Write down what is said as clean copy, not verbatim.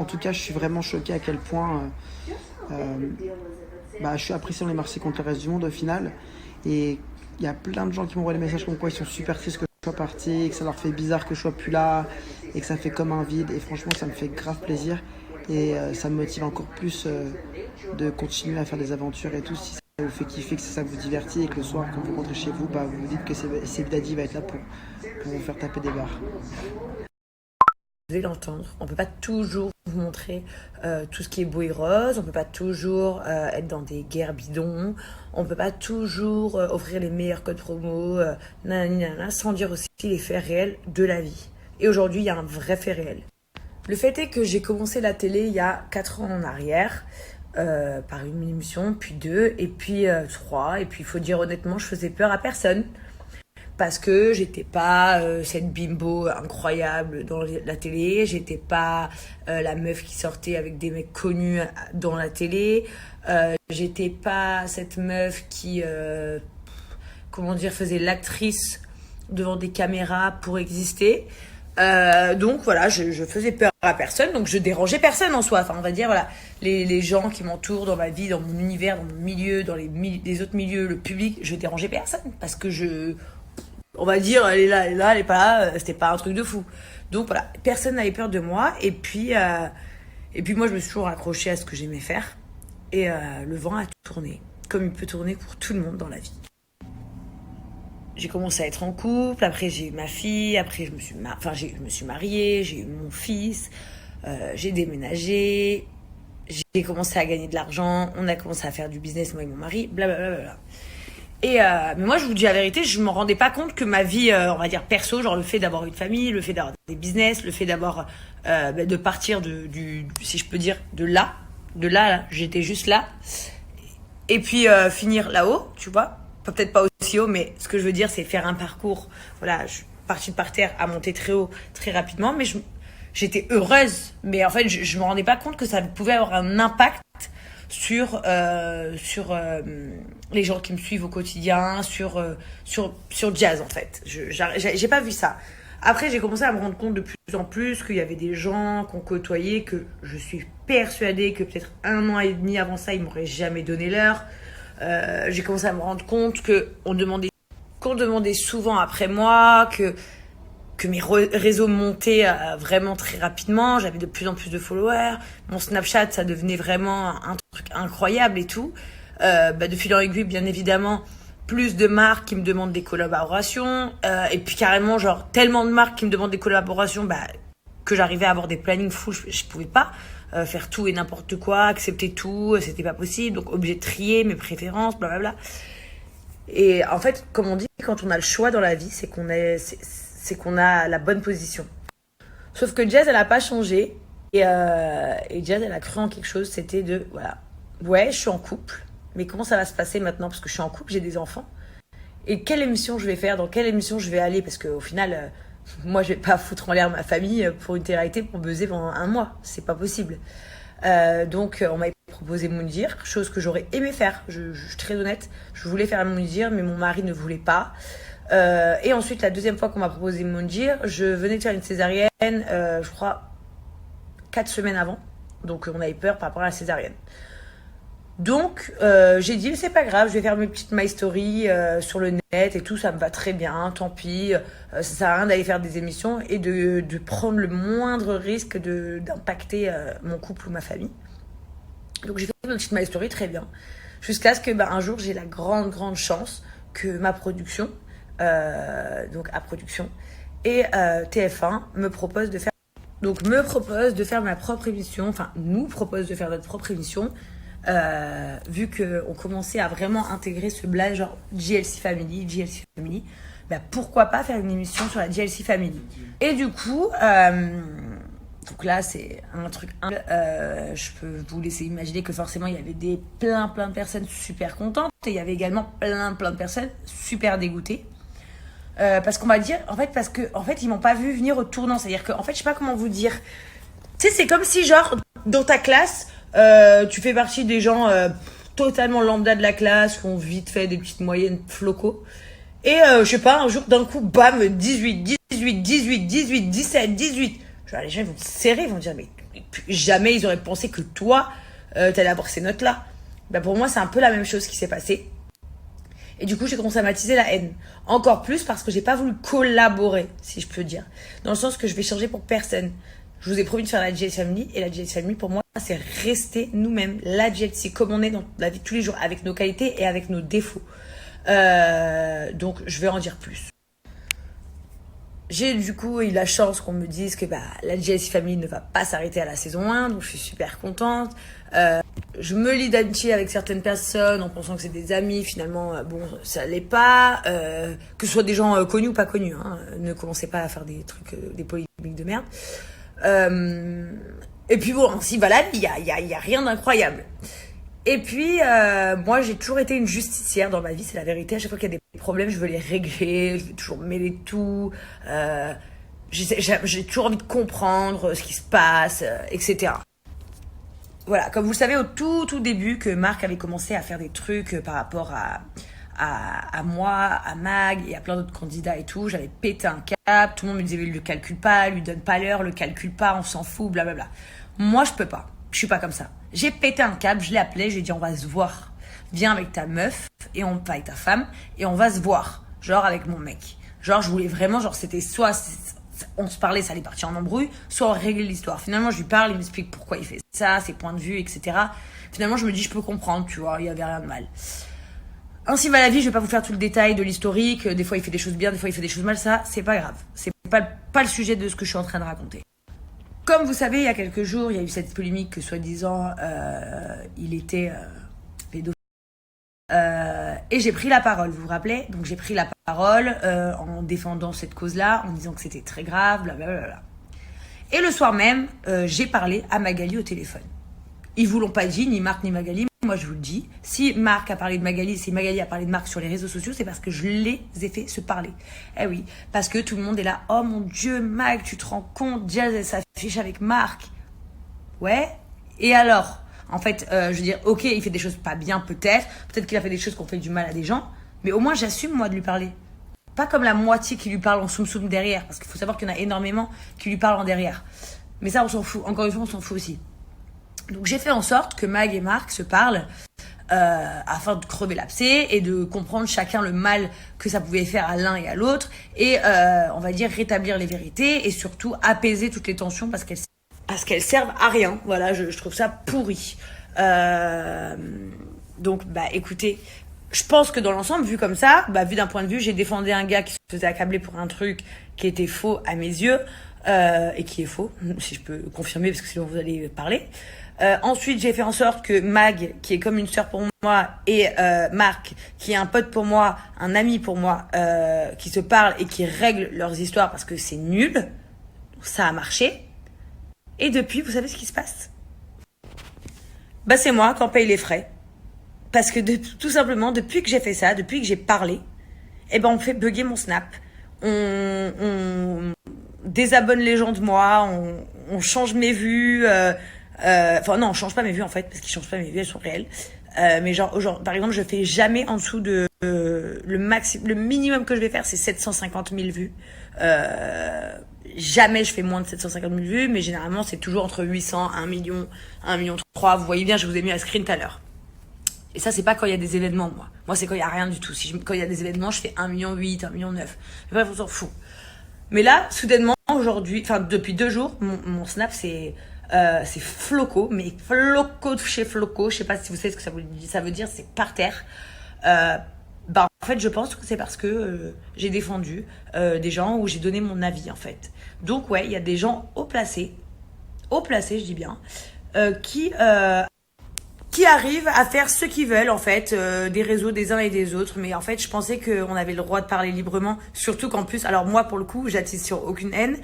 tout cas, je suis vraiment choqué à quel point je suis apprécié dans les marchés contre le reste du monde au final. Et il y a plein de gens qui m'envoient des messages comme quoi ils sont super tristes que je sois parti, que ça leur fait bizarre que je sois plus là, et que ça fait comme un vide. Et franchement, ça me fait grave plaisir. Et ça me motive encore plus de continuer à faire des aventures et tout. Si ça vous fait kiffer, que ça vous divertit et que le soir, quand vous rentrez chez vous, vous vous dites que c'est Daddy va être là pour vous faire taper des barres. Vous allez l'entendre, on peut pas toujours vous montrer tout ce qui est beau et rose, on peut pas toujours être dans des guerres bidons, on peut pas toujours offrir les meilleurs codes promo, sans dire aussi les faits réels de la vie. Et aujourd'hui, il y a un vrai fait réel. Le fait est que j'ai commencé la télé il y a 4 ans en arrière, par une émission, puis 2, et puis 3, et puis il faut dire honnêtement, je faisais peur à personne. Parce que j'étais pas cette bimbo incroyable dans la télé, j'étais pas la meuf qui sortait avec des mecs connus dans la télé, j'étais pas cette meuf qui, faisait l'actrice devant des caméras pour exister. Donc voilà, je faisais peur à personne, donc je dérangeais personne en soi. Enfin, on va dire, voilà, les gens qui m'entourent dans ma vie, dans mon univers, dans mon milieu, dans les autres milieux, le public, je dérangeais personne parce que on va dire, elle est là, elle est pas là, c'était pas un truc de fou. Donc voilà, personne n'avait peur de moi. Et puis moi, je me suis toujours accrochée à ce que j'aimais faire. Et le vent a tourné, comme il peut tourner pour tout le monde dans la vie. J'ai commencé à être en couple, après j'ai eu ma fille, après je me suis mariée, j'ai eu mon fils, j'ai déménagé, j'ai commencé à gagner de l'argent, on a commencé à faire du business, moi et mon mari, blablabla. Mais moi, je vous dis la vérité, je me rendais pas compte que ma vie, on va dire perso, genre le fait d'avoir une famille, le fait d'avoir des business, le fait d'avoir, de partir si je peux dire, de là, j'étais juste là, et puis finir là-haut, tu vois, peut-être pas aussi haut, mais ce que je veux dire, c'est faire un parcours, voilà, je suis partie de par terre à monter très haut, très rapidement, mais j'étais heureuse, mais en fait, je me rendais pas compte que ça pouvait avoir un impact sur les gens qui me suivent au quotidien, sur Jazz en fait. J'ai pas vu ça. Après, j'ai commencé à me rendre compte de plus en plus qu'il y avait des gens qu'on côtoyait, que je suis persuadée que peut-être 1 an et demi avant ça, ils m'auraient jamais donné l'heure. J'ai commencé à me rendre compte qu'on demandait souvent après moi, que mes réseaux montaient vraiment très rapidement, j'avais de plus en plus de followers, mon Snapchat ça devenait vraiment un truc incroyable et tout. De fil en aiguille, bien évidemment, plus de marques qui me demandent des collaborations, et puis carrément genre tellement de marques qui me demandent des collaborations que j'arrivais à avoir des plannings fous, je pouvais pas faire tout et n'importe quoi, accepter tout, c'était pas possible, donc obligé de trier mes préférences, blablabla. Et en fait, comme on dit, quand on a le choix dans la vie, c'est qu'on a la bonne position. Sauf que Jazz, elle a pas changé. Et Jazz, elle a cru en quelque chose, c'était voilà, ouais, je suis en couple, mais comment ça va se passer maintenant? Parce que je suis en couple, j'ai des enfants. Et quelle émission je vais faire? Dans quelle émission je vais aller? Parce qu'au final, moi, je vais pas foutre en l'air ma famille pour une télé-réalité pour buzzer pendant 1 mois. C'est pas possible. Donc, on m'a proposé Moundir, chose que j'aurais aimé faire. Je suis très honnête. Je voulais faire Moundir, mais mon mari ne voulait pas. Et ensuite, la deuxième fois qu'on m'a proposé Moundir, je venais de faire une césarienne, je crois, 4 semaines avant. Donc, on avait peur par rapport à la césarienne. Donc, j'ai dit, c'est pas grave, je vais faire mes petites My Story sur le net et tout, ça me va très bien, tant pis. Ça sert à rien d'aller faire des émissions et de prendre le moindre risque d'impacter mon couple ou ma famille. Donc, j'ai fait une petite My Story très bien. Jusqu'à ce que, un jour, j'ai la grande chance que ma production, donc à production, et TF1 me propose de faire ma propre émission, enfin, nous propose de faire notre propre émission. Vu qu'on commençait à vraiment intégrer ce blague genre JLC Family, pourquoi pas faire une émission sur la JLC Family. Et du coup, donc là c'est un truc, je peux vous laisser imaginer que forcément il y avait plein de personnes super contentes et il y avait également plein de personnes super dégoûtées. Parce qu'on va dire, parce que ils m'ont pas vu venir au tournant, c'est-à-dire que je sais pas comment vous dire. Tu sais, c'est comme si genre dans ta classe, tu fais partie des gens totalement lambda de la classe qui ont vite fait des petites moyennes flocos. Et je sais pas, un jour d'un coup, bam, 18, 17, 18. Genre, les gens ils vont te serrer, ils vont dire, mais jamais ils auraient pensé que toi, t'allais avoir ces notes-là. Bah pour moi, c'est un peu la même chose qui s'est passé. Et du coup, j'ai commencé à m'attiser la haine. Encore plus parce que j'ai pas voulu collaborer, si je peux dire. Dans le sens que je vais changer pour personne. Je vous ai promis de faire la JS Family. Et la JS Family, pour moi, c'est rester nous-mêmes. La JS, c'est comme on est dans la vie de tous les jours, avec nos qualités et avec nos défauts. Donc, je vais en dire plus. J'ai du coup eu la chance qu'on me dise que la JS Family ne va pas s'arrêter à la saison 1, donc je suis super contente. Je me lie d'amitié avec certaines personnes en pensant que c'est des amis, finalement, bon, ça l'est pas. Que ce soit des gens connus ou pas connus, hein. Ne commencez pas à faire des trucs, des polémiques de merde. Et puis bon, ainsi voilà, il y a rien d'incroyable. Et puis, moi, j'ai toujours été une justicière dans ma vie, c'est la vérité. À chaque fois qu'il y a des problèmes, je veux les régler, je veux toujours mêler tout. J'ai toujours envie de comprendre ce qui se passe, etc. Voilà, comme vous le savez, au tout début, que Marc avait commencé à faire des trucs par rapport à moi, à Mag et à plein d'autres candidats et tout, j'avais pété un cap. Tout le monde me disait, lui, le calcule pas, lui donne pas l'heure, le calcule pas, on s'en fout, blablabla. Moi, je peux pas. Je suis pas comme ça. J'ai pété un câble, je l'ai appelé, j'ai dit on va se voir. Viens avec ta meuf et avec ta femme et on va se voir. Genre avec mon mec. Genre je voulais vraiment, genre c'était soit on se parlait, ça allait partir en embrouille, soit on réglait l'histoire. Finalement je lui parle, il m'explique pourquoi il fait ça, ses points de vue, etc. Finalement je me dis je peux comprendre, tu vois, il y avait rien de mal. Ainsi va la vie, je vais pas vous faire tout le détail de l'historique. Des fois il fait des choses bien, des fois il fait des choses mal, ça c'est pas grave. C'est pas le sujet de ce que je suis en train de raconter. Comme vous savez, il y a quelques jours, il y a eu cette polémique que soi-disant, il était pédophile. Et j'ai pris la parole, vous vous rappelez? Donc j'ai pris la parole en défendant cette cause-là, en disant que c'était très grave, blablabla. Et le soir même, j'ai parlé à Magali au téléphone. Ils vous l'ont pas dit, ni Marc ni Magali, mais moi je vous le dis. Si Marc a parlé de Magali, si Magali a parlé de Marc sur les réseaux sociaux, c'est parce que je les ai fait se parler. Eh oui, parce que tout le monde est là. Oh mon Dieu, Mag, tu te rends compte, Jazz, elle s'affiche avec Marc. Ouais, et alors? En fait, je veux dire, ok, il fait des choses pas bien, peut-être qu'il a fait des choses qui ont fait du mal à des gens, mais au moins j'assume, moi, de lui parler. Pas comme la moitié qui lui parle en soum-soum derrière, parce qu'il faut savoir qu'il y en a énormément qui lui parlent en derrière. Mais ça, on s'en fout. Encore une fois, on s'en fout aussi. Donc j'ai fait en sorte que Mag et Marc se parlent afin de crever l'abcès et de comprendre chacun le mal que ça pouvait faire à l'un et à l'autre et on va dire rétablir les vérités et surtout apaiser toutes les tensions parce qu'elles servent à rien. Voilà, je trouve ça pourri. Donc écoutez, je pense que dans l'ensemble, vu comme ça, vu d'un point de vue, j'ai défendu un gars qui se faisait accabler pour un truc qui était faux à mes yeux et qui est faux, si je peux confirmer parce que sinon vous allez parler. Ensuite, j'ai fait en sorte que Mag, qui est comme une sœur pour moi, et Marc, qui est un pote pour moi, un ami pour moi, qui se parlent et qui règlent leurs histoires parce que c'est nul. Ça a marché. Et depuis, vous savez ce qui se passe? C'est moi qui en paye les frais. Parce que tout simplement, depuis que j'ai fait ça, depuis que j'ai parlé, on me fait bugger mon Snap. On désabonne les gens de moi, on change mes vues. Non, on change pas mes vues en fait, parce qu'ils changent pas mes vues, elles sont réelles. Mais genre, par exemple, je fais jamais en dessous de le minimum que je vais faire, c'est 750 000 vues. Jamais je fais moins de 750 000 vues, mais généralement c'est toujours entre 800, 1 million, 1 million 3. Vous voyez bien, je vous ai mis un screen tout à l'heure. Et ça, c'est pas quand il y a des événements, moi. Moi, c'est quand il y a rien du tout. Quand il y a des événements, je fais 1 million 8, 1 million 9. Mais bref, on s'en fout. Mais là, soudainement, aujourd'hui, depuis 2 jours, mon Snap, c'est Floco, mais Floco de chez Floco. Je sais pas si vous savez ce que ça veut dire, c'est par terre. En fait, je pense que c'est parce que j'ai défendu des gens où j'ai donné mon avis, en fait. Donc, ouais, il y a des gens haut placés, je dis bien, qui arrivent à faire ce qu'ils veulent, en fait, des réseaux des uns et des autres. Mais en fait, je pensais qu'on avait le droit de parler librement, surtout qu'en plus, alors moi, pour le coup, j'attise sur aucune haine.